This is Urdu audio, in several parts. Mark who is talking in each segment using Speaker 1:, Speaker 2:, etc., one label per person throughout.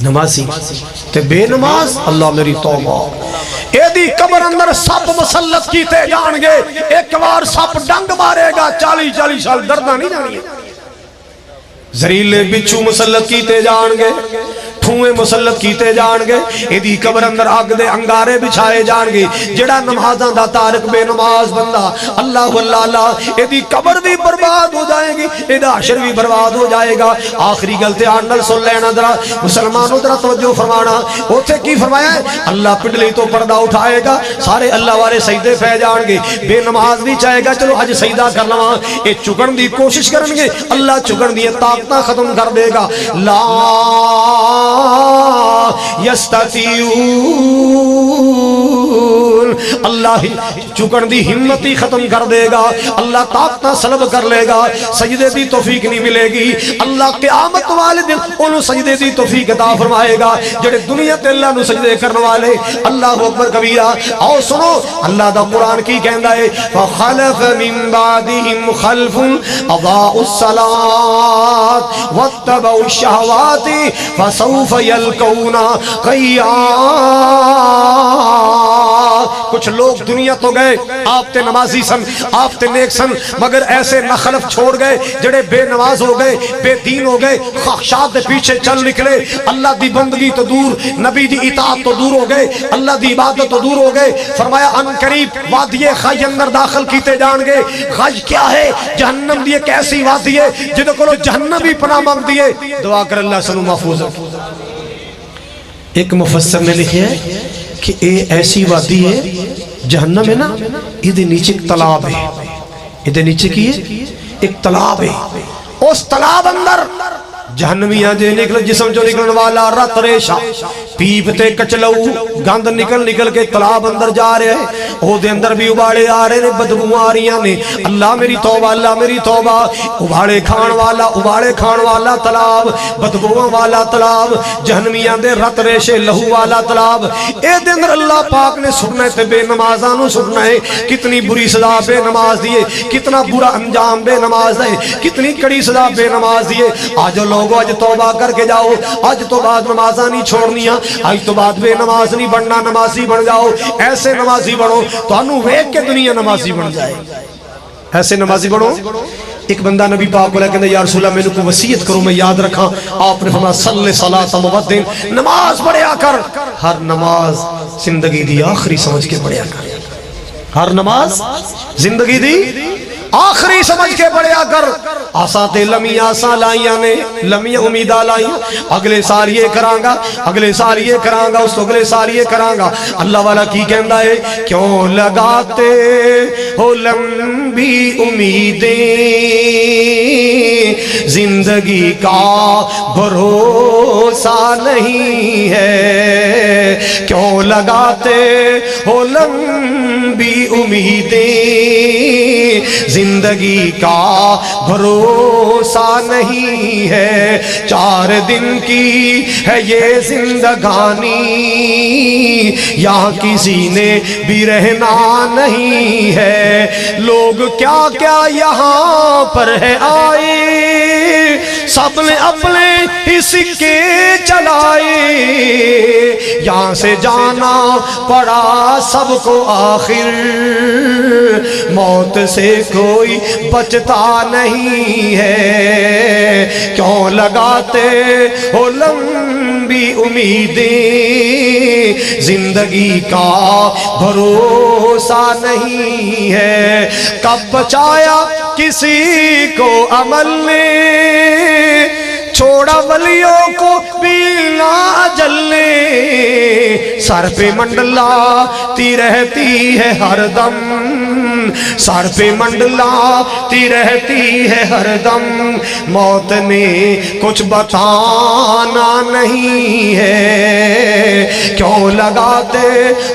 Speaker 1: نمازی تے بے نماز اللہ میری توبہ ایدی قبر اندر سپ مسلط کیتے جان گے ایک بار سپ ڈنگ مارے گا 40 سال دردہ نہیں جانی ہے زہریلے بچھو مسلط کیتے جان گے ٹھوئے مسلط کیتے جان گے ایدی قبر اندر آگ دے انگارے بچھائے جان گے جڑا نمازاں دا تارک بے نماز بندہ اللہ اللہ ایدی قبر بھی برباد ہو جائے گی ایدہ حشر بھی برباد ہو جائے گا آخری گلتے آنڈل سن لینا درہ مسلمانوں درہ توجہ فرمانا اوتھے کی فرمایا ہے اللہ پڈلی تو پردہ اٹھائے گا سارے اللہ والے سجدے پہ جان گے بے نماز بھی چاہے گا چلو اج سجدہ کر لواں اے چکن دی کوشش کرن گے اللہ چکن دی طاقتاں ختم کر دے گا لا یستطیعون اللہ چکن دی ہمتی ختم کر دے گا اللہ طاقتاں سلب کر لے گا سجدے دی توفیق نہیں ملے گی اللہ قیامت والے دن انہوں سجدے دی توفیق عطا فرمائے گا جڑے دنیا تے اللہ نو سجدے کرنے والے اللہ اکبر کبیرہ آؤ سنو اللہ دا قرآن کی کہندا ہے فخلف من بعدهم خلف اضاعوا الصلاة واتبعوا الشهوات فسوف يلقون غيا کچھ لوگ دنیا تو گئے آپ تے نمازی سن آپ تے نیک سن مگر ایسے نخلف چھوڑ گئے جڑے بے نماز ہو گئے بے دین ہو گئے خواہشات دے پیچھے چل نکلے اللہ دی بندگی تو دور نبی دی اطاعت تو دور ہو گئے اللہ دی عبادت تو دور ہو گئے فرمایا ان قریب وادی خی اندر داخل کیتے جان گے خی کیا ہے جہنم دی ایک ایسی وادی ہے جدو کو جہنم بھی پناہ مانگ دیے دعا کر اللہ سنو محفوظ ایک مفسر نے لکھا ہے کہ اے ایسی وادی ہے جہنم ہے نا ادھے نیچے ایک تلاب ہے ادھے نیچے کی ہے ایک تلاب ہے اس تلاب اندر جہنمیاں جے نکل جسم جو نکلن والا رت ریشا پیپتے کچلو گند نکل کے تلاب اندر جا رہے ہیں او دے اندر بھی اباڑے آ رہے ہیں بدبو آ رہی ہیں اللہ میری توبہ اباڑے کھان والا تلاب بدبو والا تلاب جہنمیاں دے رت ریشے لہو والا تلاب اے دے اندر اللہ پاک نے سننے تے بے نمازانوں سننا ہے کتنی بری سزا بے نماز دیئے کتنا برا انجام بے نماز ہے کتنی کڑی سزا بے نماز دیئے آج لوگوں آج توبہ کر کے جاؤ آج تو بعد نمازہ نہیں چھوڑنیاں آج تو بعد بے نماز نہیں بننا نمازی بن جاؤ ایسے نمازی بنو تو انہوں ویک کے دنیا نمازی بن جائے ایسے نمازی بنو ایک بندہ نبی پاک بولا کہ یا رسول اللہ میں نے کو وصیت کروں میں یاد رکھا آپ نے فرمایا صلی صلاۃ مودن نماز پڑھیا کر ہر نماز زندگی دی آخری سمجھ کے پڑھیا کر ہر نماز زندگی دی آخری سمجھ کے پڑھیا کر آساتے لمیاں آسا لائیاں نے لمیاں امیدہ لائیاں اگلے سال یہ کرانگا اگلے سال یہ کرانگا اس تو اگلے سال یہ کرانگا اللہ والا کی کہندہ ہے کیوں لگاتے ہو لمبی امیدیں زندگی کا بھروسہ نہیں ہے کیوں لگاتے ہو لمبی امیدیں زندگی کا بھروسہ نہیں ہے 4 دن کی ہے یہ زندگانی یہاں کسی نے بھی رہنا نہیں ہے لوگ کیا کیا یہاں پر ہے آئے سب نے اپنے ہی سکے چلائے یہاں سے جانا پڑا سب کو آخر موت سے کوئی بچتا نہیں ہے کیوں لگاتے ہو لمبی امیدیں زندگی کا بھروسہ نہیں ہے کب بچایا کسی کو عمل نے چھوڑا ولیوں کو پینا جلنے سر پہ منڈلاتی رہتی ہے ہر دم سر پہ منڈلاتی رہتی ہے ہر دم موت نے کچھ بتانا نہیں ہے کیوں لگاتے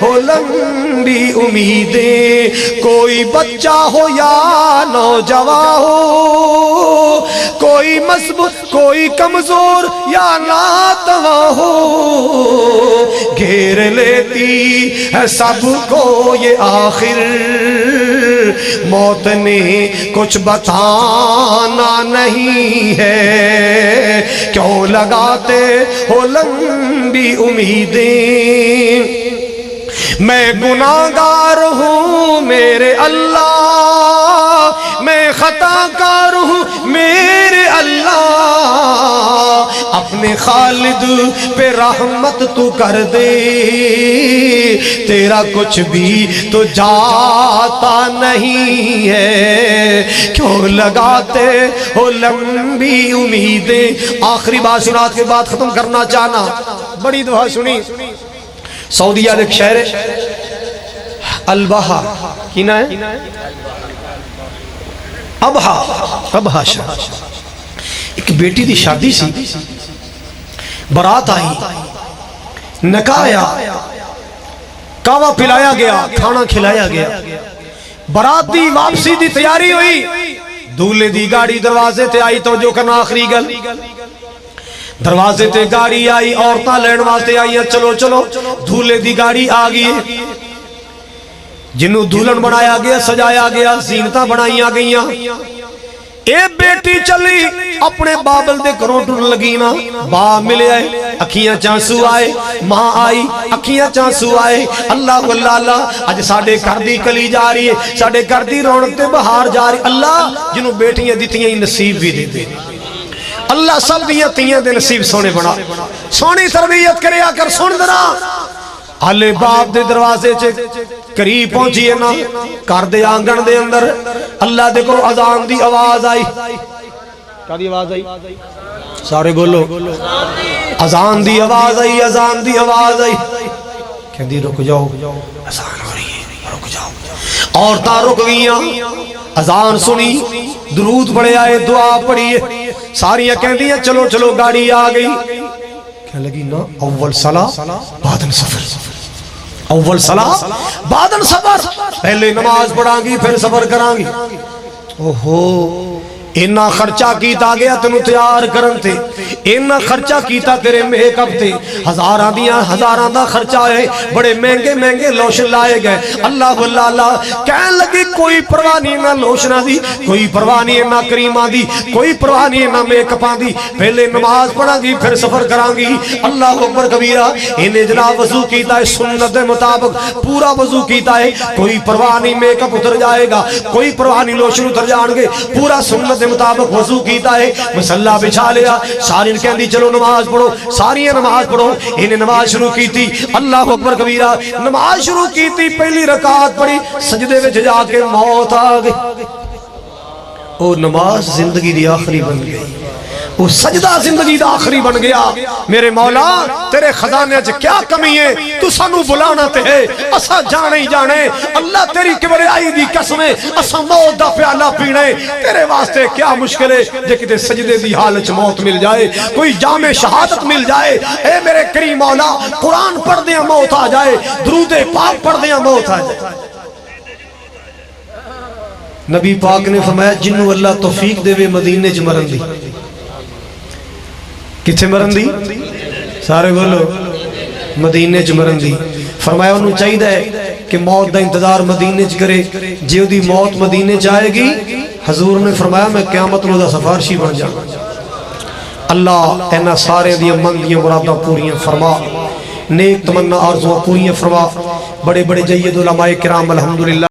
Speaker 1: ہو لمبی امیدیں کوئی بچہ ہو یا نوجوان ہو کوئی مضبوط کوئی کمزور یا ناتواں ہو گھیر لیتی ہے سب کو یہ آخر، موت نے کچھ بتانا نہیں ہے، کیوں لگاتے ہو لمبی امیدیں، میں گناہگار ہوں میرے اللہ، میں خطا کار ہوں میرے اللہ، اپنے خالد پہ رحمت تو کر دے، تیرا کچھ بھی تو جاتا نہیں ہے، کیوں لگاتے ہو لمبی امیدیں۔ آخری بات سنات کے بعد ختم کرنا چاہنا، بڑی دعا سنی، سعودیہ ایک شہر البہا کی نا ہے ابہا شہر، ایک بیٹی دی شادی سی، برات آئی، نکاح آیا، کعوہ پلایا گیا، کھانا کھلایا گیا، برات دی واپسی دی تیاری ہوئی، دولے دی گاڑی دروازے تے آئی، توجہ کرنا آخری گل، دروازے تے گاڑی آئی، عورتاں لین واسطے آئی، چلو چلو، دھولے دی گاڑی آ گئی، جنوں دھولن بنایا گیا، سجایا گیا، زینتاں بنائیاں گئیاں، اے بیٹی چلی اپنے بابل دے گھروں ٹرن لگی نا، باپ ملے آئے، اکھیاں چانسو آئے، ماں آئی، اکھیاں چانسو آئے، اللہ اللہ اللہ، اج ساڑے گھر دی کلی جا رہی ہے، ساڑے گھر دی رونق تے بہار جا رہی، اللہ جنوں بیٹیاں دیتیاں ہی نصیب بھی دے دے، اللہ سب دیاں تیاں دے نصیب سونے بنا، سونی تربیت کرے آ کر سن درا، آلے باپ دے دروازے چے قریب پہنچیے نا، کر دے آنگن دے اندر، اللہ دے کو اذان دی آواز آئی، کیا دی آواز آئی؟ سارے بولو، اذان دی آواز آئی، اذان دی آواز آئی، کہندی رک جاؤ، اذان ہو رہی ہے، رک جاؤ، عورتاں رک گئیاں، اذان سنی، درود پڑھے آئے، دعا پڑھیے، ساریاں کہندیاں چلو چلو گاڑی آ گئی، کہنے لگی نا اول صلاح بعدن سفر، اول صلاح بعدن سفر، پہلے نماز پڑھاں گی پھر سفر کراں گی، اوہو اینا خرچہ کیتا گیا تنو تیار کرن تے، اینا خرچہ کیتا تیرے میک اپ تے، ہزاراں دا خرچہ ہے، بڑے مہنگے مہنگے لوشن لائے گئے، اللہ اللہ اللہ، کہنے لگی کوئی پرواہ نہیں نہ لوشنہ دی، کوئی پرواہ نہیں نہ کریمہ دی، کوئی پرواہ نہیں نہ میک اپاں دی، پہلے نماز پڑھاں گی پھر سفر کراں گی، اللہ اکبر کبیرہ، انہیں جناب وضو کیتا ہے سنت دے مطابق، پورا وضو کیتا ہے، کوئی پرواہ نہیں میک اپ اتر جائے گا، کوئی پرواہ نہیں لوشن اتر جان گے، پورا سنت مطابق وضو کیتا ہے، مسلح بچھا لیا، ساری کہندی چلو نماز پڑھو، ساری نماز پڑھو، انہیں نماز شروع کی تھی، اللہ اکبر کبیرہ، نماز شروع کی تھی، پہلی رکعت پڑھی، سجدے وچ جا کے موت آ گئی، او نماز زندگی دی آخری بن گئی، وہ سجدہ زندگی دا آخری بن گیا، میرے مولا تیرے خزانے چ کیا کمی ہے، تو سانو بلانا تے ہے، اسا جانے ہی جانے، اللہ تیری کبریائی دی قسمیں، اسا موت دا پیالہ پینے، تیرے واسطے کیا مشکل ہے، جے کتے سجدے دی حالت موت مل جائے، کوئی جام شہادت مل جائے، اے میرے کریم مولا قرآن پڑھ دیا موت آ جائے، درود پاک پڑھ دیا موت آ جائے۔ نبی پاک نے فرمایا جنہوں اللہ توفیق دے وے مدینے چ مرن دی، کتھے مرن دی؟ سارے بولو، مدینے چ مرن دی، فرمایا انہوں چاہید ہے کہ موت دا انتظار مدینے چ کرے، جیو دی موت مدینے چ آئے گی، حضور نے فرمایا میں قیامت نو دا سفارشی بن جا، اللہ اینا سارے دیا من دیا مرادہ پوریاں فرما، نیک تمنا آرزوہ پوریاں فرما، بڑے بڑے جید علماء کرام الحمدللہ